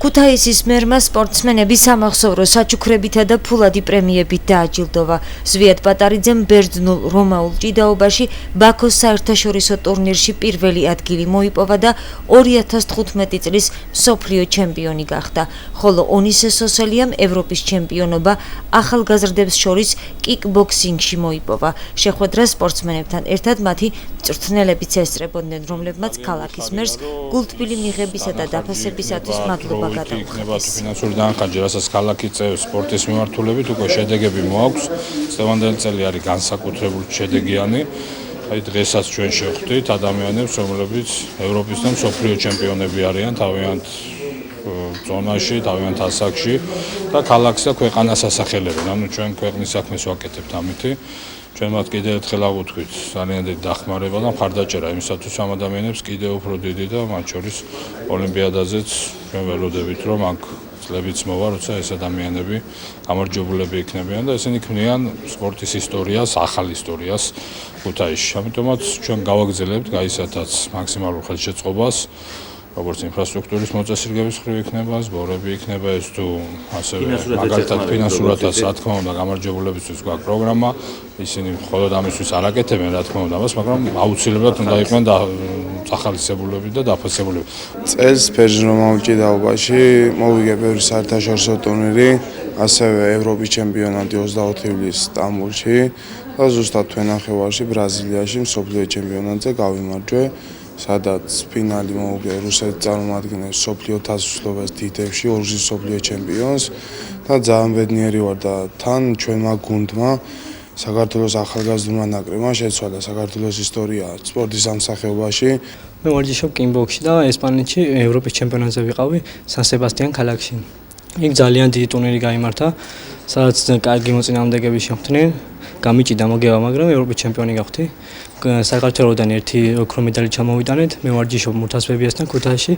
ქუთაისის მერმა სპორტსმენები სამახსოვრო საჩუქრებითა და ფულადი პრემიებით დააჯილდოვა. ზვიად პატარიძემ ბერძნულ რომაულ ჭიდაობაში ბაქოს საერთაშორისო ტურნირში პირველი ადგილი მოიპოვა და 2015 წლის მსოფლიო ჩემპიონი გახდა, ხოლო ონისე სოსელიამ ევროპის ჩემპიონობა ახალგაზრდებს შორის კიკბოქსინგში მოიპოვა. შეხვედრა სპორტსმენებთან ერთად მათი მწვრთნელებიც ესწრებოდნენ, რომლებმაც ქალაქის მერს გულთბილი მიღებისა და დაფასებისათვის მადლობა იქნება თუ ფინანსური დანახაჯი, რასაც ქალაქი წევს სპორტის მიმართულებით, უკვე შედეგები მოაქვს. წლევანდელი წელი არის განსაკუთრებული შედეგიანი. აი დღესაც ჩვენ შევხვდით ადამიანებს, რომლებიც ევროპის და მსოფლიო ჩემპიონები არიან თავიანთ ზონაში, თავიანთ ასაკში და ქალაქს და ქვეყანას ასახელებენ. ანუ ჩვენ ქვეყნის საქმეს ვაკეთებთ ამითი. ჩვენ მათ კიდევ ერთხელ აღვთქვით ძალიან დიდი დახმარება და მხარდაჭერა იმისათვის ამ ადამიანებს კიდევ უფრო დიდი და მათ შორის ოლიმპიადაზეც ჩვენ ველოდებით რომ აქ წლებიც მოვა, როცა ეს ადამიანები გამარჯვებულები იქნებიან და ესენი ქმნიან სპორტის ისტორიას, ახალ ისტორიას ქუთაისში. ამიტომაც ჩვენ გავაგრძელებთ გაისათაც მაქსიმალურ ხელშეწყობას, როგორც ინფრასტრუქტურის მოწესრიგების მხრივ იქნება, სბორები იქნება ეს თუ ასევე მაგალითად ფინანსურადაც რა თქმა უნდა გამარჯვებულებისთვის გვაქვს პროგრამა, ისინი მხოლოდ ამისთვის არ აკეთებენ რა თქმა უნდა, მაგრამ აუცილებლად უნდა იყვნენ დახალისებულები და დაფასებულები. წელს ბერძნულ რომაულ ჭიდაობაში მოვიგე ბევრი საერთაშორისო ტურნირი, ასევე ევროპის ჩემპიონატი 24 ივლისს სტამბოლში და ზუსტად თვენახევარში ბრაზილიაში მსოფლიო ჩემპიონატზე გავიმარჯვე. სადაც ფინალი მოუგე რუსეთს წარმოადგენს მსოფლიო თასუსლობას დიდებში, ორგზის მსოფლიო ჩემპიონს და ძალიან ბედნიერი ვარ და თან ჩვენმა გუნდმა საქართველოს ახალგაზრდულმა ნაკრებმა შეცვალა საქართველოს ისტორია სპორტის სამსახიობაში. მე ვარჯიშობ კიკბოქსში და ესპანეთში ევროპის ჩემპიონატზე ვიყავი სან-სებასტიან ქალაქში. იქ ძალიან დიდი ტურნირი გაიმართა, სადაც კარგი მოწინააღმდეგეები შეხვდნენ. გამიჭიდა მოგევა, მაგრამ ევროპის ჩემპიონი გავხდი. საქართველოსდან ერთი ოქრო მედალი ჩამოვიტანეთ. მე ვარჯიშობ მურთაზბებიასთან ქუთაისში.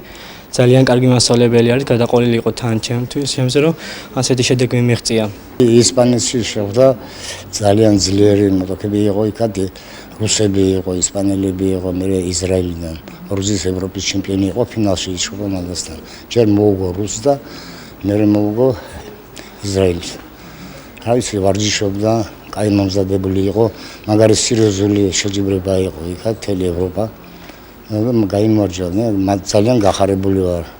ძალიან კარგი მასწავლებელი არის, გადაყოლილი იყო თან ჩემთვის, რომ ასეთი შედეგი მიღწია. ისპანეთში შევხვდა, ძალიან ძლიერი მოთხრობი იყო იქად. რუსები იყო, ისპანელები იყო, მე ისრაელიდან. ორგზის ევროპის ჩემპიონი იყო, ფინალში იშობა მაგასთან. ჯერ მოუგო რუსს და მე მოუგო ისრაელს. თავისი ვარჯიშობდა აი მომზადებული იყო, მაგარი სერიოზული შეჯიბრება იყო იქა მთელი ევროპა. გაიმარჯვა, მე ძალიან გახარებული ვარ.